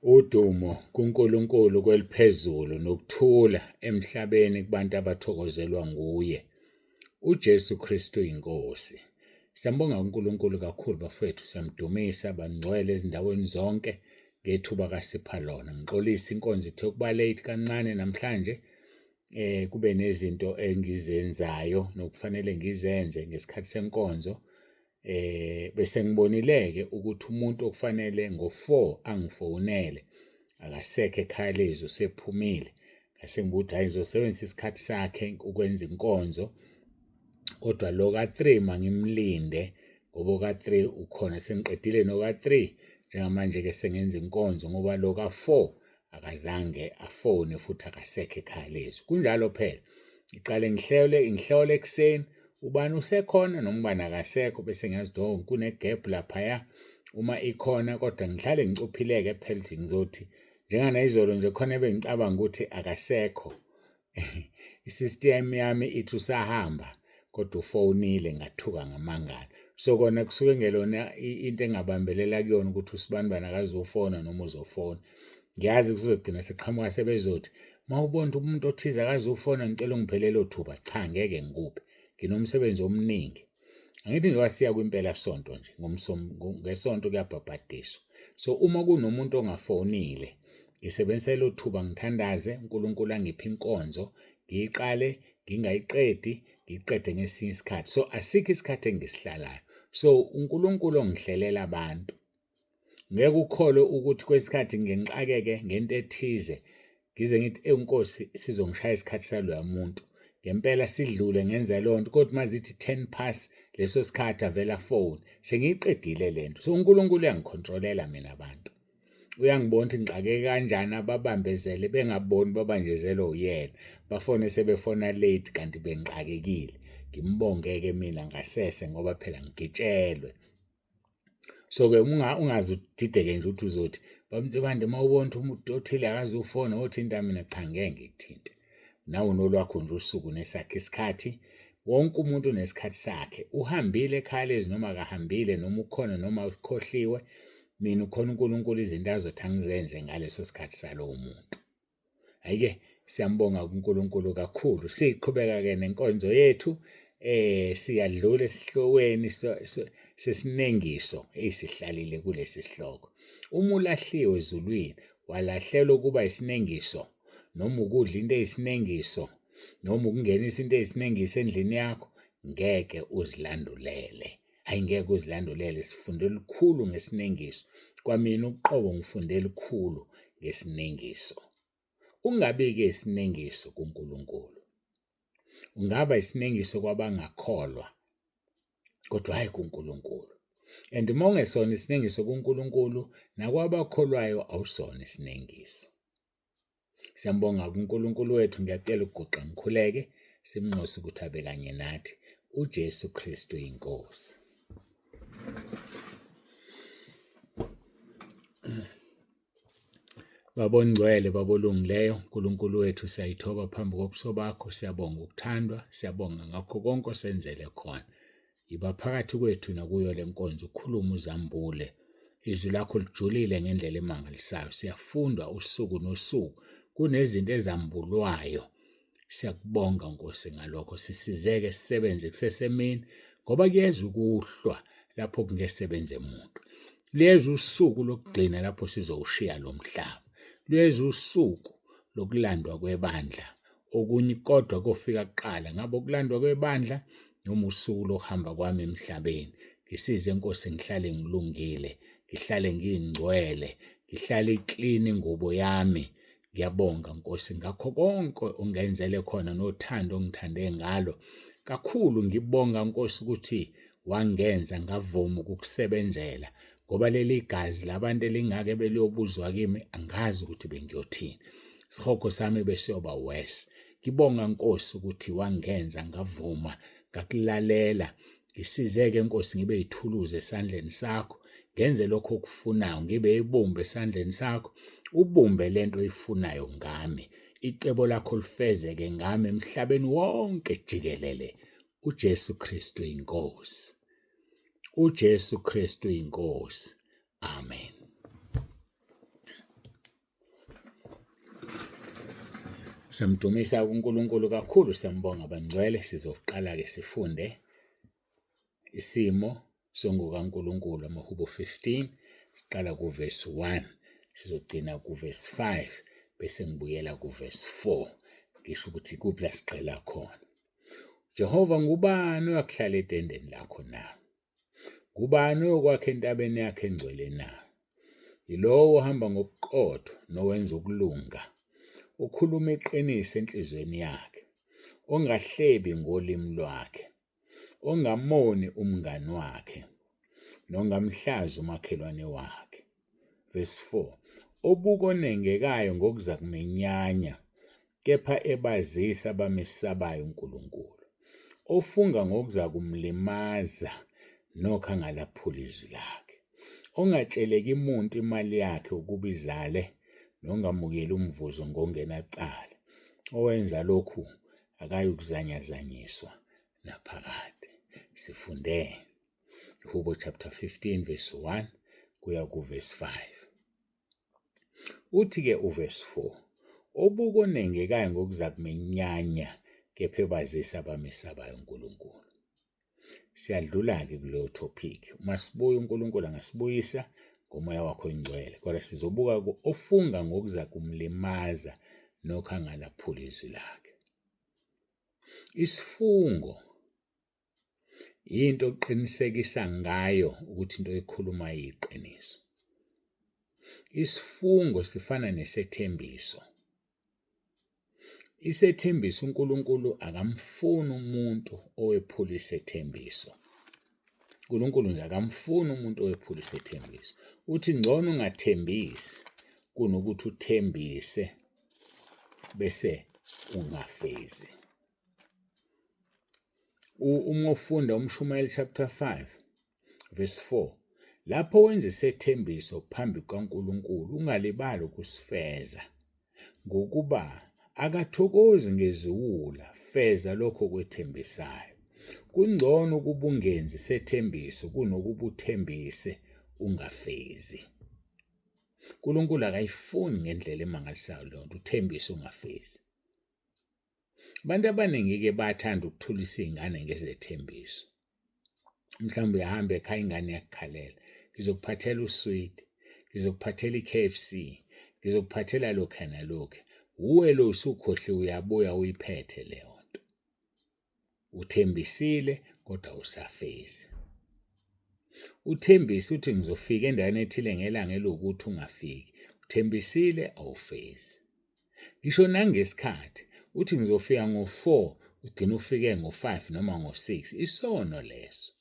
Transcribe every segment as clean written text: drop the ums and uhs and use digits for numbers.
Udumo kuNkulunkulu kweliphezulu nokuthula emhlabeni kubantu abathokozelwa nguye. UJesu Kristu inkosi. Siyambonga uNkulunkulu kakhulu bafowethu, siyamdumisa bangcwele ezindaweni zonke ngethuba kasipha lona. Ngixolisa inkonzo ithe ukuba late kancane namhlanje. Kube nezinto engizenzayo nokufanele ngizenze ngesikhathi senkonzo. Bese ngibonileke ukuthi umuntu okufanele ngo-4 angifonele akasekho ekhaya lezi usephumile. Ngase ngibuthi hayi ngizosebenzisa isikhathi sakhe ukwenza inkonzo. Kodwa lo ka-3 mangimlinde ngoba ka-3 ukhona sengiqedile no ka-3 njengamanje ke sengenza inkonzo ngoba lo ka-4 akazange afone futhi akasekho ekhaya lezi. Kunjalo phela. Ngiqale ngihlole ekseni ubani usekhona noma ubani akasekho bese ngiyazi kune-gap laphaya. Uma ikhona kodwa ngihlale ngicuphileke phela ukuthi ngizothi njenganayizolo nje khona bengicabanga ukuthi akasekho. I-system yami ithi usahamba kodwa ufonile ngathuka ngamangala. So kona kusuke ngelona into engabambelela kuyona ukuthi usibanibani akazofona noma uzofona. Ngiyazi kuzogcina seqhamuka sebezothi mawubona umuntu othize akazofona ngicela ungiphelele thuba. Cha, ngeke ngikuphe. Nginomsebenzi omningi. Angithi nje wasiya kwimpela sonto nje ngesonto kuyabhabhadiswa. So uma kunomuntu ongafonile ngisebenzisa lo thuba ngithandaze uNkulunkulu angiphe inkonzo ngiyiqale ngingayiqedi ngiyiqede ngesinye isikhathi. So asikho isikhathi engisihlalayo. So uNkulunkulu ongihlelela abantu. Ngeke ukholwe ukuthi kwesikhathi ngengixakeke ngento ethize ngize ngithi enkosi sizongishaya isikhathi saloya muntu. Ngempela sidlule ngenza lonto kodwa mazithi 10 past leso sikhathi avela phone sengiyiqedile lento. So uNkulunkulu uyangicontrolela mina abantu. Uyangibona ukuthi ngixakeke kanjani ababambezele bengaboni babanjezelwe uyena. Bafone sebefona late kanti bengixakekile. Ngimbongeke mina ngasese ngoba phela ngitshelwe. So ke ungaze udideke nje uthi uzothi bamtsibande mawubona ukuthi umuntu othile akazufona othinta mina cha ngeke ngikuthinte. Nawe nolwakho nje usuku nesakhe isikhathi. Wonke umuntu unesikhathi sakhe. Uhambile ekhaya lezi noma akahambile noma ukhona noma ukhohliwe. Mina ukhona uNkulunkulu izinto azothi angizenze ngaleso sikhathi salowo muntu. Ayike siyambonga uNkulunkulu kakhulu. Siqhubeka ke nenkonzo yethu siyadlula esihlokweni sesinengiso esihlalile kulesi sihloko. Uma ulahliwe ezulwini walahlelwa kuba isinengiso noma ukudla into eyisinengiso noma ukungenisa into eyisinengiso endlini yakho ngeke uzilandulele. Ayingeke uzilandulele. Sifunde lukhulu ngesinengiso. Kwamina uqobo ngifunde lukhulu ngesinengiso. Ungabike isinengiso kuNkulunkulu. Ungaba isinengiso kwabangakholwa kodwa hayi kuNkulunkulu. And uma ungesona isinengiso kuNkulunkulu nakwabakholwayo awusona isinengiso. Siyambonga uNkulunkulu wethu, ngiyacela ukuguqa ngikhuleke simnxuse ukuthi abe kanye nathi. uJesu Kristu inkosi. Babongcwele babolungileyo, uNkulunkulu wethu siyayithoba phambi kobuso bakho, siyabonga ukuthandwa, siyabonga ngakho konke osenzele khona. Yiba phakathi kwethu nakuyo lenkonzo ukhuluma uzambule. Izwi lakho lijulile ngendlela emangalisayo. Siyafunda usuku nosuku. Kunezinto ezambulwayo. Siyakubonga Nkosi ngalokho. Sisizeke sisebenze kusesemini ngoba kuyeza ukuhlwa lapho kungesebenze umuntu. Liyeza usuku lokugcina lapho sizowushiya lo mhlaba. Luyeza usuku lokulandwa kwebandla. Okunye kodwa kofika kuqala ngabe ukulandwa kwebandla noma usuku lokuhamba kwami emhlabeni. Ngisize Nkosi ngihlale ngilungile, ngihlale ngingcwele, ngihlale iclean ingubo yami. Ngiyabonga Nkosi ngakho konke ungenzele khona nothando ongithande ngalo. Kakhulu ngibonga Nkosi ukuthi wangenza ngavuma ukukusebenzela ngoba leli gazi labantu elingake beliyobuzwa kimi angazi ukuthi bengiyothini. Isihogo sami besiyoba worse. Ngibonga Nkosi ukuthi wangenza ngavuma ngakulalela. Ngisizeke Nkosi ngibe yithuluzi esandleni sakho. Ngenze lokho okufunayo, ngibe ibumba esandleni sakho. Ubumbe lento oyifunayo ngami. Icebo lakho lifezeke ngami emhlabeni wonke jikelele. uJesu Kristu inkosi. uJesu Kristu inkosi. Amen. Samdumisa uNkulunkulu kakhulu, siyambonga bangcwele. Sizoqala ke sifunde isimo songokaNkulunkulu amaHubo 15, siqala kuverse 1 sizogcina kuverse 5 bese ngibuyela kuverse 4 ngisho ukuthi kuphi la siqela khona. Jehova, ngubani oyakuhlala etendeni lakho na? Ngubani oyokwakha entabeni yakhe engcwele na? Yilowo ohamba ngobuqotho nowenza ukulunga, ukhuluma iqiniso enhlizweni yakhe, ongahlebi ngolimi lwakhe, ongamoni umngani wakhe, nongamhlazi umakhelwane wakhe. Verse 4, obuka onengekayo ngokuza kumenyanya, kepha ebazisa abamesabayo uNkulunkulu, ofunga ngokuza kumlimaza nokho angalaphula izwi lakhe, ongatsheleki muntu imali yakhe ukuba izale, nongamukeli umvuzo ngokungenacala, owenza lokhu akayukuzanyazanyiswa naphakade. Sifunde iHubo chapter 15 verse 1 kuya kuverse 5. Uthi-ke uverse 4, obuka onengekayo ngokuza kumenyanya, kepha ebazisa abamesabayo uNkulunkulu. Siyadlula-ke kuleyo topic. Uma sibuya uNkulunkulu angasibuyisa ngomoya wakho oyingcwele, kodwa sizobuka ofunga ngokuza kumlimaza nokho angalaphula izwi lakhe. Isifungo into oqinisekisa ngayo ukuthi into ekhuluma yiqiniso. Isifungo sifana nesethembiso. Isethembiso uNkulunkulu akamfuni umuntu owephula isethembiso. uNkulunkulu nje akamfuni umuntu owephula isethembiso. Uthi ngcono ungathembisi kunokuthi uthembise bese ungafezi. Uma ufunda uMshumayeli chapter 5 verse 4, lapho wenza isethembiso phambi kaNkulunkulu ungalibali ukusifeza, ngokuba akathokozi ngeziwula, feza lokho kwethembisayo. Kungcono ukuba ungenzi isethembiso kunokuba uthembise ungafezi. uNkulunkulu akayifuni ngendlela emangalisayo leyo nto, uthembise ungafezi. Abantu abaningi-ke bayathanda ukuthulisa iy'ngane ngezethembiso. Mhlawumbe uyahamba ekhaya ingane yakukhalela, ngizokuphathela uswidi, ngizokuphathela i-KFC, ngizokuphathela lokhu nalokhu. Uwe lo usukhohliwe, uyabuya uyiphethe leyo nto. Uthembisile kodwa usafezi. Uthembise uthi ngizofika endaweni ethile ngelanga elokuthi ungafiki. Uthembisile awufezi. Ngisho nangesikhathi uthi ngizofika ngo-4 ugcina ufike ngo-5 noma ngo-6. Isono leso.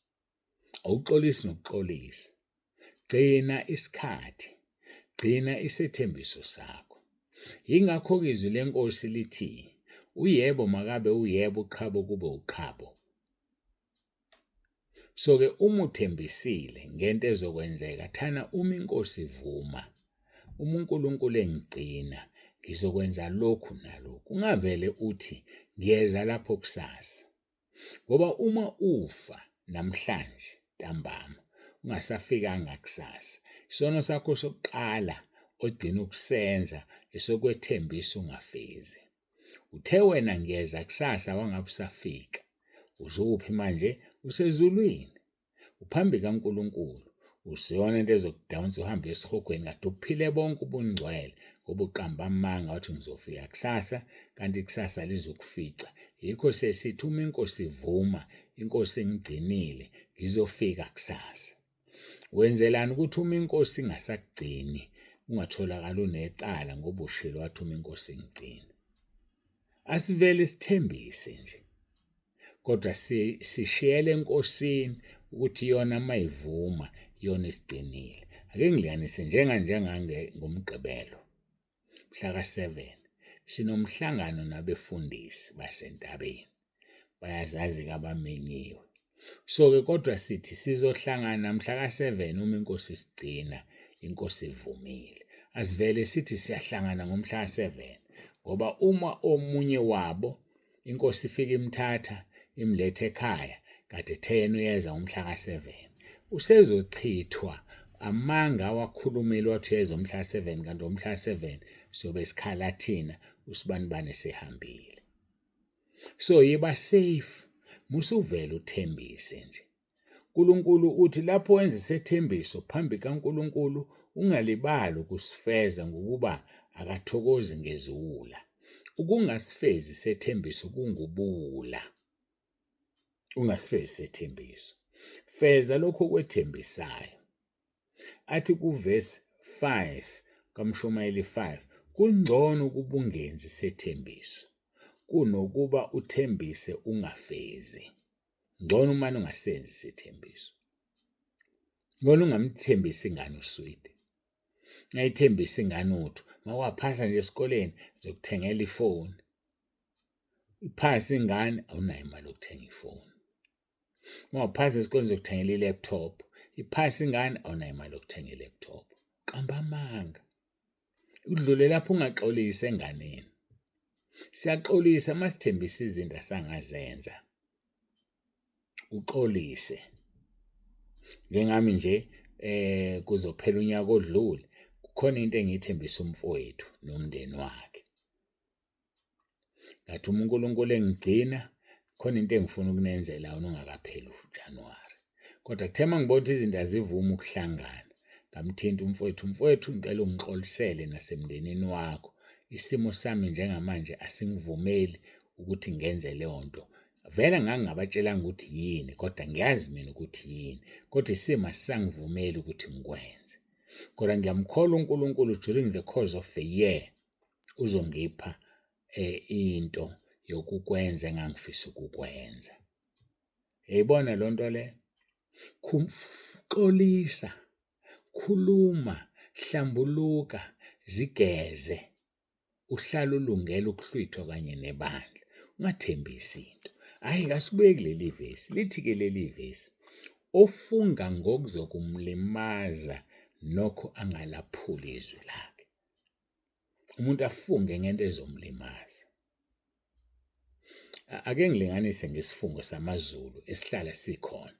Awuxolisi nokuxolisa. Gcina isikhathi. Gcina isethembiso sakho. Yingakho-ke izwi leNkosi lithi, uyebo makabe uyebo, uqhabo kube uqhabo. So-ke uma uthembisile ngento ezokwenzeka, thana uma iNkosi ivuma, uma uNkulunkulu engigcina, ngizokwenza lokhu nalokhu. Ungavele uthi ngiyeza lapho kusasa. Ngoba uma ufa namhlanje ntambama ungasafikanga kusasa, isono sakho sokuqala ogcina ukusenza esokwethembisa ungafezi. Uthe wena ngiyeza kusasa wangabe usafika. Uzuphi manje? Usezulwini. Uphambi kaNkulunkulu. Usiyona into ezokudawunisa uhambe esihogweni kade uphile bonke ubungcwele ngoba uqamba amanga wathi ngizofika kusasa, kanti kusasa lizokufica. Yikho sesithi uma iNkosi ivuma, iNkosi engigcinile, ngizofika kusasa. Wenzelani ukuthi uma iNkosi ingasakugcini ungatholakala unecala ngoba ushilo wathi uma iNkosi ingigcina. Asivele sithembise nje, kodwa sishiyele eNkosini ukuthi yona mayivuma yona isigcinile. Ake ngilinganise njengange ngomgqibelo. Mhla ka-7 sinomhlangano nabefundisi basentabeni. Bayazazi-ke abamenyiwe. So-ke kodwa sithi sizohlangana mhla ka-7 uma iNkosi isigcina, iNkosi ivumile. Asivele sithi siyahlangana ngomhla ka-7 ngoba uma omunye wabo iNkosi ifika imthatha imlethe ekhaya kade 10 uyeza ngomhla ka-7, usezochithwa amanga awakhulumile wathi uyeza umhla 7 kanti umhla 7 sobe sikhala thina usibanibane sehambile. So yiba safe musuvela uthembise nje. uNkulunkulu uthi lapho wenza isethembiso phambi kaNkulunkulu ungalibali ukusifeza ngokuba akathokozi ngeziwula. Ukungasifezi isethembiso kungubula. Ungasifezi isethembiso. Feza lokho okwethembisayo. Athi kuverse 5 kaMshumayeli 5 kungcono ukuba ungenzi isethembiso kunokuba uthembise ungafezi. Ngcono uma ungasenzi isethembiso. Ngcono ungamthembisi ingane uswidi. Ngayithembisa ingane uthu mawaphasa nje esikoleni zokuthengela ifoni. Iphasa ingane awunayo imali yokuthenga ifoni. Mawaphasa esikoleni zokuthengela ilaptop. Iphasa ingane awunayo imali yokuthenga ilaptop. Qamba amanga. Udlule lapho ungaxolisa enganeni. Siyaxolisa masithembisa izinto asangazenza. Uxolise. Njengami nje kuzophela unyaka odlule kukhona into engiyithembisa umfowethu nomndeni wakhe. Ngathi uNkulunkulu engigcina khona into engifuna ukunenzela wona ungakapheli uJanuwari. Kodwa kuthema ngibona izinto azivumi ukuhlangana. Ngamthinta umfowethu ngicela ungixolisele nasemndenini wakho. Isimo sami njengamanje asingivumeli ukuthi ngenze leyo nto. Vele ngangingabatshelanga ukuthi yini kodwa ngiyazi mina ukuthi yini. Kodwa isimo asisangivumeli ukuthi ngikwenze. Kodwa ngiyamkholwa uNkulunkulu during the course of the year uzongipha into yokukwenza engangifisa ukukwenza. Yayibona lonto le? Xolisa, khuluma, hlambuluka, zigeze. Uhlala ulungela ukuhlwithwa kanye nebandla. Ungathembisi into. Hayi kasibuye kuleli vesi. Lithi ke leli vesi ofunga ngokuzokumlimaza nokho angalaphuli izwi lakhe. Umuntu afunge ngento ezomlimaza. Ake ngilinganise ngesifungo samaZulu esihlala sikhona.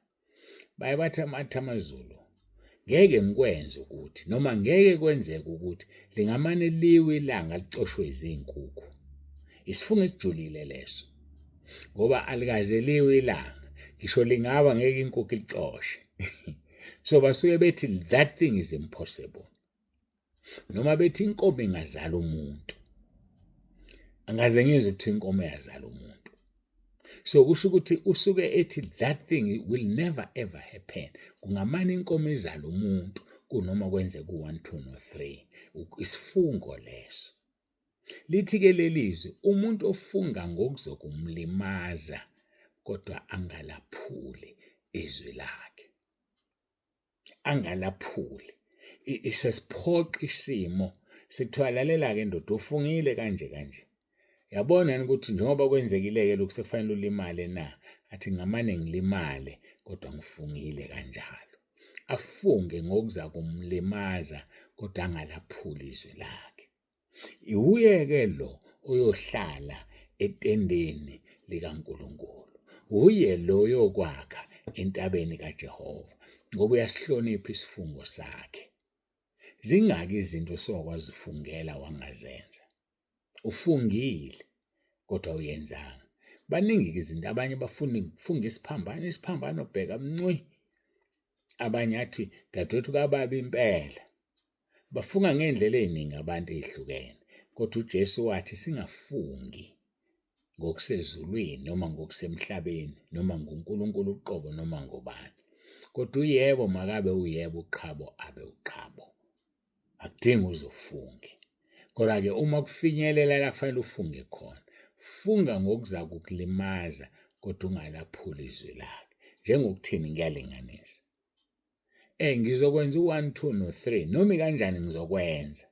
Baye bathi amazulu ngeke ngikwenze ukuthi noma ngeke kwenzeke ukuthi lingamane liwe ilanga licoshwe izinkukhu. Isifungo esijulile leso. Ngoba alikaze liwe ilanga, ngisho lingaba ngeke inkukhu licoshe. So basuke bethi that thing is impossible. Noma bethi inkomo ingazala umuntu. Angaze ngizwe ukuthi inkomo yazala umuntu. So kusho ukuthi usuke ethi that thing will never ever happen. Kungamane inkomo izala umuntu kunoma kwenze ku1 2 no 3. Isifungo leso. Lithi ke lelizwi umuntu ofunga ngokuzokumlimaza kodwa angalaphuli izwi lakhe. Angalaphuli. Isesiphoqa isimo sekuthiwalalela ke ndoda ufungile kanje. Yabona ukuthi njengoba kwenzekile lokhu sekufanele ulimale na athi ngamane ngilimale kodwa ngifungile kanjalo. Afunge ngokuza kumlimaza kodwa angalaphuli izwi lakhe. Iwuye ke lo oyohlala etendeni likaNkulunkulu. Uye lo yokwakha entabeni kaJehova ngoba uyasihlonipha isifungo sakhe. Zingaki izinto sokwazi ufungela wangazenza. Ufungile kodwa uyenzanga. Baningi izinto abanye bafuna ukufunga isiphambano bheka mncwi. Abanye athi dadewethu kaBaba impela. Bafunga ngendlela eziningi abantu ezihlukene. Kodwa uJesu wathi singafungi ngokusezulwini noma ngokusemhlabeni noma ngoNkulunkulu uqobo noma ngobani. Kodwa uyebo makabe uyebo uqhabo abe uqhabo. Akudingi uzofunge. Kodwa ke uma kufinyelela la kufanele ufunge khona. Funga ngokuza ukukulimaza kodwa ungalaphuli izwi lakhe. Njengokuthini ngiyalinganisa. Ngizokwenza u1 2 no 3 noma kanjani ngizokwenza.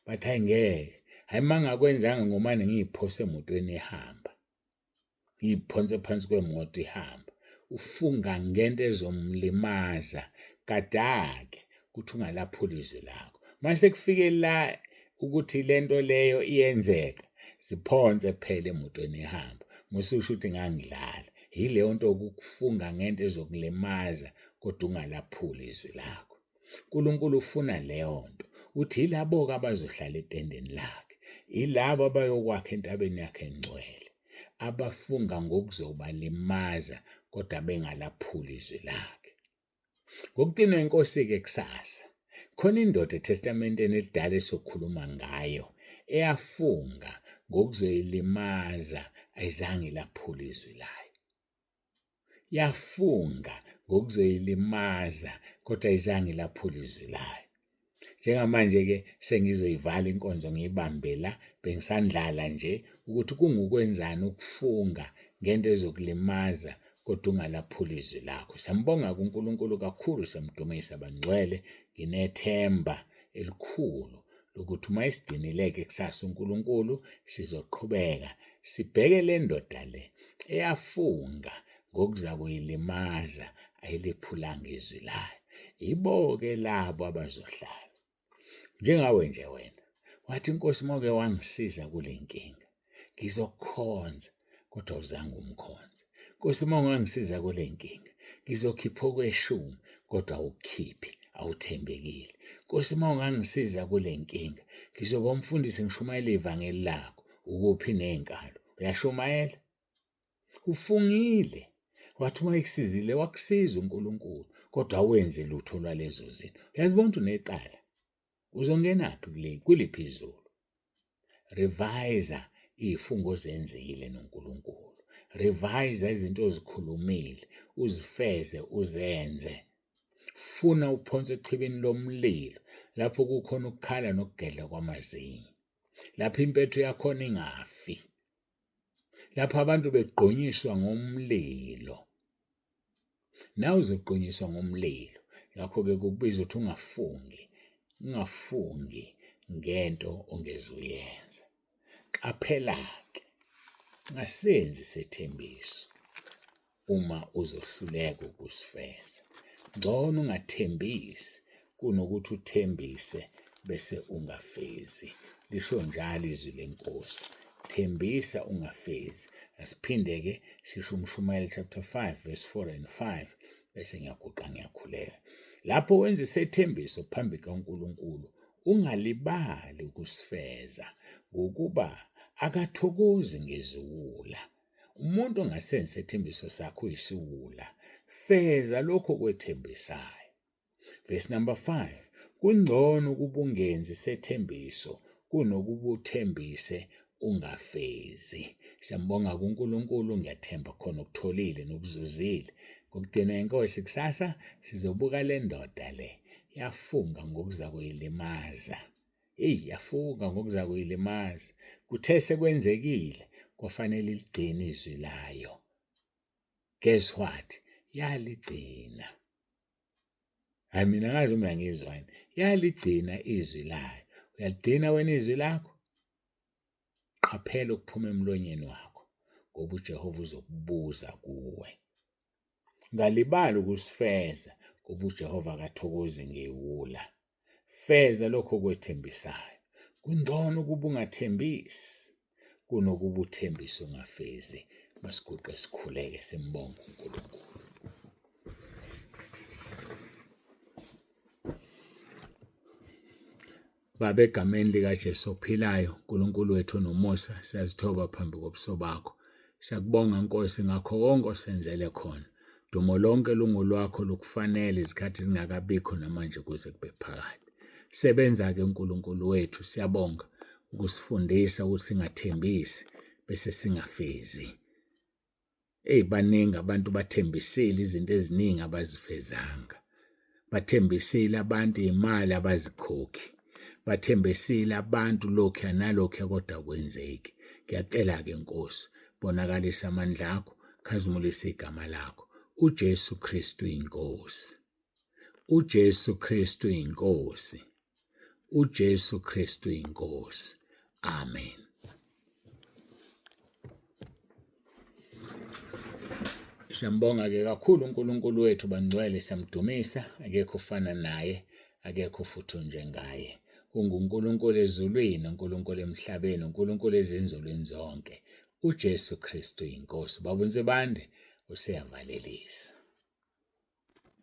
Bathi ayingeke. Hayi mangakwenzanga ngomane ngiyiphose emotweni ehamba. Ngiyiphonse phansi kwemoto ihamba. Ufunga ngento ezomlimaza kadake ukuthi ungalaphuli izwi lakho. Mase kufike la ukuthi lento leyo iyenzeka ziphonse phela emotweni ehamba. Mususho ukuthi ngangidlala. Yileyo nto ukufunga ngento ezokulimaza kodwa ungalaphuli izwi lakho. uNkulunkulu ufuna leyo nto. Uthi yilabo-ke abazohlala etendeni lakhe, yilabo abayokwakha entabeni yakhe engcwele, abafunga ngokuzobalimaza kodwa bengalaphuli izwi lakhe. Ngokuqinwa inkosi-ke kusasa, khona indoda eTestamenteni Elidala esokhuluma ngayo eyafunga ngokuzoyilimaza ayizange ilaphula izwi layo. Yafunga ngokuzoyilimaza kodwa ayizange ilaphula izwi layo. Njengamanje-ke sengizoyivala inkonzo ngiyibambe la, bengisandlala nje ukuthi kungukwenzani ukufunga ngento ezokulimaza kodwa ungalaphula izwi lakho. Siyambonga kuNkulunkulu kakhulu, siyamdumisa bangcwele. Nginethemba elikhulu lokuthi uma isidinile-ke kusasa uNkulunkulu sizoqhubeka sibheke le ndoda le eyafunga ngokuza kuyilimaza ayiliphulanga izwi layo. Yibo-ke labo abazohlala njengawe nje wena. Wathi Nkosi uma-ke wangisiza kule nkinga, ngizokukhonza kodwa awuzange umkhonze. Nkosi uma ungangisiza kule nkinga, ngizokhipha okweshumi kodwa awukhiphi, awuthembekile. Nkosi uma ungangisiza kule nkinga, ngizoba umfundisi ngishumayela ivangeli lakho, ukuphi nenkalo. Uyashumayela? Ufungile. Wathi uma ekusizile wakusiza uNkulunkulu kodwa awenze lutho lwalezo zinto. Uyazibona ukuthi uneqala. Uzongenaphi kuliphi izulu? Revise izifungo ozenzile noNkulunkulu. Revise izinto ozikhulumile, uzifeze, uzenze. Funa uphonse echibini lomlilo lapho kukhona ukukhala nokugedla kwamazinyo, lapho impethu yakhona ingafi, lapho abantu begqonyiswa ngomlilo. Nawe uzogqonyiswa ngomlilo. Ngakho-ke kukubiza ukuthi ungafungi ngento ongezuyenza. Qaphela-ke, ungasenzi isethembiso uma uzohluleka ukusifeza. Ngcono ungathembisi kunokuthi uthembise bese ungafezi. Lisho njalo izwi leNkosi. Thembisa ungafezi. Asiphinde-ke sisho uMshumayeli chapter 5 verse 4 and 5 bese ngiyaguqa ngiyakhuleka. Lapho wenza isethembiso phambi kaNkulunkulu, ungalibali ukusifeza ngokuba akathokozi ngeziwula. Umuntu ongasenzi isethembiso sakho uyisiwula. Feza lokho okwethembisayo. Verse number 5. Kungcono ukuba ungenzi isethembiso kunokuba uthembise ungafezi. Siyambonga kuNkulunkulu, ngiyathemba khona ukutholile nokuzuzile. Ngokugcina inkosi kusasa sizobuka le ndoda le yafunga ngokuza kuyilimaza. Yafunga ngokuza kuyilimaza. Kuthe sekwenzekile kwafanele iligcine izwi layo. Guess what? Yaligcina. Hayi mina ngazi uma ngizwani. Yaligcina izwi layo. Uyaligcina wena izwi lakho? Qaphela ukuphuma emlonyeni wakho ngoba uJehova uzokubuza kuwe. Ungalibali ukusifeza ngoba uJehova akathokozi ngeyiwula. Feza lokho okwethembisayo. Kungcono ukuba ungathembisi kunokuba uthembise ungafezi. Masiguqe sikhuleke simbonge uNkulunkulu. Baba, egameni likaJesu ophilayo, uNkulunkulu wethu nomusa, siyazithoba phambi kobuso bakho. Siyakubonga Nkosi ngakho konke osenzele khona. Dumo lonke lungolwakho lokufanele izikhathi zingakabikho namanje kuze kube phakade. Sebenza-ke uNkulunkulu wethu, siyabonga ukusifundisa ukuthi singathembisi bese singafezi. Baningi abantu bathembisile izinto eziningi abazifezanga. Bathembisile abantu imali abazikhokhi. Bathembisile abantu lokhu nalokhu kodwa kwenzeki. Ngiyacela-ke Nkosi, bonakalisa amandla akho, khazimulisa igama lakho. uJesu Kristu inkosi. uJesu Kristu inkosi. uJesu Kristu inkosi. Amen. Siyambonga-ke kakhulu uNkulunkulu wethu bangcwele, siyamdumisa, akekho ufana naye, akekho futhi njengaye. UnguNkulunkulu ezulwini, uNkulunkulu emhlabeni, uNkulunkulu ezinzulwini zonke. uJesu Kristu inkosi. Babunze bande useyavalelisa.